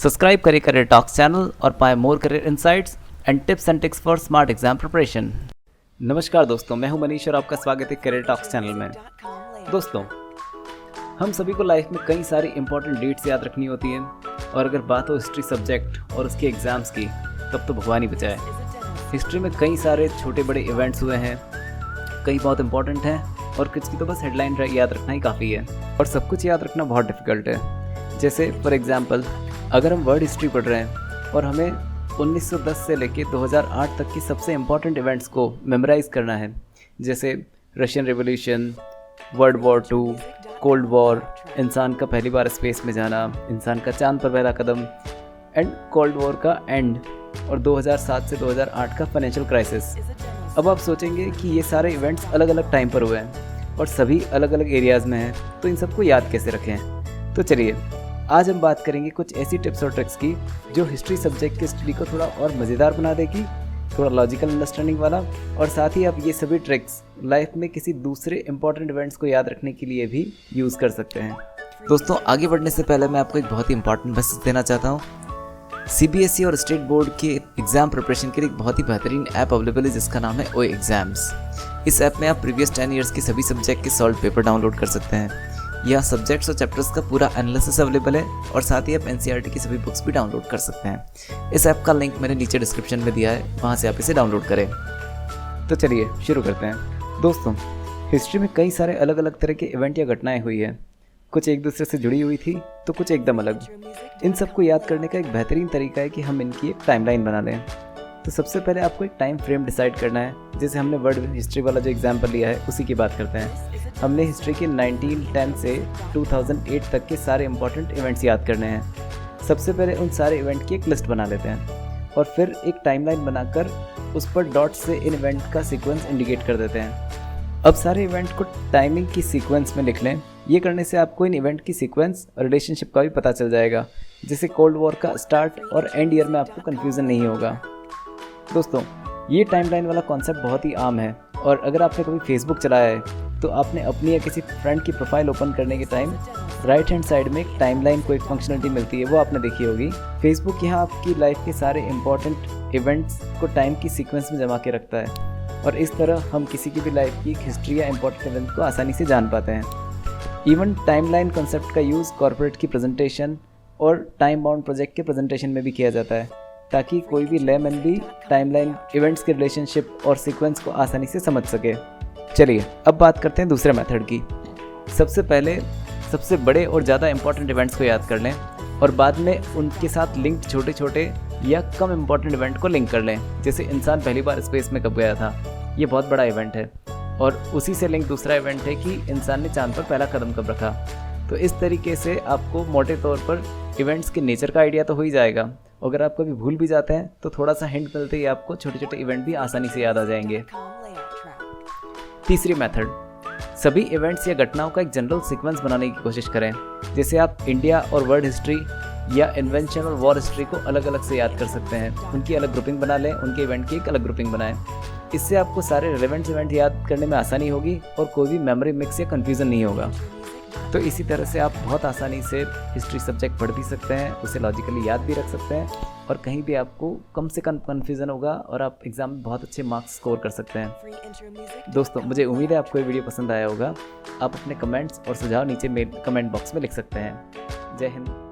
Subscribe करें career talks channel और पाएं more career insights and tips and tricks for smart exam preparation. नमस्कार दोस्तों, मैं हूं मनीष और आपका स्वागत है करियर टॉक्स चैनल में। दोस्तों, हम सभी को लाइफ में कई सारी इंपॉर्टेंट डेट्स याद रखनी होती हैं और अगर बात हो हिस्ट्री सब्जेक्ट और उसके एग्ज़ाम्स की तब तो भगवान ही बचाए। हिस्ट्री में कई सारे छोटे बड़े इवेंट्स हुए हैं, कई बहुत इंपॉर्टेंट हैं और कुछ की तो बस हेडलाइन याद रखना ही काफ़ी है और सब कुछ याद रखना बहुत डिफ़िकल्ट है। जैसे फॉर एग्जांपल, अगर हम वर्ल्ड हिस्ट्री पढ़ रहे हैं और हमें 1910 से लेके 2008 तक की सबसे इम्पॉर्टेंट इवेंट्स को मेमोराइज़ करना है, जैसे Russian revolution, world war 2, cold war, इंसान का पहली बार स्पेस में जाना, इंसान का चांद पर पहला कदम एंड कोल्ड वॉर का एंड और 2007 से 2008 का फाइनेंशियल क्राइसिस। अब आप सोचेंगे कि ये सारे इवेंट्स अलग अलग टाइम पर हुए हैं और सभी अलग अलग एरियाज़ में हैं, तो इन सबको याद कैसे रखें। तो चलिए आज हम बात करेंगे कुछ ऐसी टिप्स और ट्रिक्स की जो हिस्ट्री सब्जेक्ट की स्टडी को थोड़ा और मज़ेदार बना देगी, थोड़ा लॉजिकल अंडरस्टैंडिंग वाला, और साथ ही आप ये सभी ट्रिक्स लाइफ में किसी दूसरे इंपॉर्टेंट इवेंट्स को याद रखने के लिए भी यूज़ कर सकते हैं। दोस्तों, आगे बढ़ने से पहले मैं आपको एक बहुत ही इंपॉर्टेंट मैसेज देना चाहता हूँ। CBSE और स्टेट बोर्ड के एग्ज़ाम प्रिपरेशन के लिए एक बहुत ही बेहतरीन ऐप अवेलेबल है जिसका नाम है OA एग्ज़ाम्स। इस ऐप में आप प्रीवियस 10 ईयर्स के सभी सब्जेक्ट के सॉल्व पेपर डाउनलोड कर सकते हैं। यहाँ सब्जेक्ट्स और चैप्टर्स का पूरा एनालिसिस अवेलेबल है और साथ ही आप NCERT की सभी बुक्स भी डाउनलोड कर सकते हैं। इस ऐप का लिंक मैंने नीचे डिस्क्रिप्शन में दिया है, वहाँ से आप इसे डाउनलोड करें। तो चलिए शुरू करते हैं। दोस्तों, हिस्ट्री में कई सारे अलग अलग तरह के इवेंट या घटनाएं हुई हैं। कुछ एक दूसरे से जुड़ी हुई थी तो कुछ एकदम अलग। इन सबको याद करने का एक बेहतरीन तरीका है कि हम इनकी एक टाइमलाइन बना लें। तो सबसे पहले आपको एक टाइम फ्रेम डिसाइड करना है। जैसे हमने वर्ल्ड हिस्ट्री वाला जो एग्जाम्पल लिया है उसी की बात करते हैं। हमने हिस्ट्री के 1910 से 2008 तक के सारे इंपॉर्टेंट इवेंट्स याद करने हैं। सबसे पहले उन सारे इवेंट की एक लिस्ट बना लेते हैं और फिर एक टाइमलाइन बनाकर उस पर डॉट से इन इवेंट का सीक्वेंस इंडिकेट कर देते हैं। अब सारे इवेंट को टाइमिंग की सीक्वेंस में लिख लें। ये करने से आपको इन इवेंट की सीक्वेंस और रिलेशनशिप का भी पता चल जाएगा, जिससे कोल्ड वॉर का स्टार्ट और एंड ईयर में आपको कन्फ्यूज़न नहीं होगा। दोस्तों, ये टाइमलाइन वाला कॉन्सेप्ट बहुत ही आम है और अगर आपने कभी फेसबुक चलाया है तो आपने अपनी या किसी फ्रेंड की प्रोफाइल ओपन करने के टाइम राइट हैंड साइड में एक टाइमलाइन को एक फंक्शनलिटी मिलती है, वो आपने देखी होगी। फेसबुक यहाँ आपकी लाइफ के सारे इंपॉर्टेंट इवेंट्स को टाइम की सीक्वेंस में जमा के रखता है और इस तरह हम किसी की भी लाइफ की हिस्ट्री या इंपॉर्टेंट इवेंट को आसानी से जान पाते हैं। इवन टाइमलाइन कॉन्सेप्ट का यूज़ कॉर्पोरेट की प्रेजेंटेशन और टाइम बाउंड प्रोजेक्ट के प्रेजेंटेशन में भी किया जाता है, ताकि कोई भी लेमैन भी टाइमलाइन इवेंट्स के रिलेशनशिप और सीक्वेंस को आसानी से समझ सके। चलिए अब बात करते हैं दूसरे मेथड की। सबसे पहले सबसे बड़े और ज़्यादा इंपॉर्टेंट इवेंट्स को याद कर लें और बाद में उनके साथ लिंक्ड छोटे छोटे या कम इंपॉर्टेंट इवेंट को लिंक कर लें। जैसे इंसान पहली बार स्पेस में कब गया था, ये बहुत बड़ा इवेंट है और उसी से लिंक दूसरा इवेंट है कि इंसान ने चांद पर पहला कदम कब रखा। तो इस तरीके से आपको मोटे तौर पर इवेंट्स के नेचर का आइडिया तो हो ही जाएगा। अगर आप कभी भूल भी जाते हैं तो थोड़ा सा हिंट मिलते ही आपको छोटे छोटे इवेंट भी आसानी से याद आ जाएंगे। तीसरी मेथड, सभी इवेंट्स या घटनाओं का एक जनरल सीक्वेंस बनाने की कोशिश करें। जैसे आप इंडिया और वर्ल्ड हिस्ट्री या इन्वेंशन और वॉर हिस्ट्री को अलग अलग से याद कर सकते हैं। उनकी अलग ग्रुपिंग बना लें, उनके इवेंट की एक अलग ग्रुपिंग बनाएं। इससे आपको सारे रिलेवेंट इवेंट याद करने में आसानी होगी और कोई भी मेमोरी मिक्स या कन्फ्यूज़न नहीं होगा। तो इसी तरह से आप बहुत आसानी से हिस्ट्री सब्जेक्ट पढ़ भी सकते हैं, उसे लॉजिकली याद भी रख सकते हैं और कहीं भी आपको कम से कम कन्फ्यूज़न होगा और आप एग्ज़ाम में बहुत अच्छे मार्क्स स्कोर कर सकते हैं। दोस्तों, मुझे उम्मीद है आपको ये वीडियो पसंद आया होगा। आप अपने कमेंट्स और सुझाव नीचे मेरे कमेंट बॉक्स में लिख सकते हैं। जय हिंद।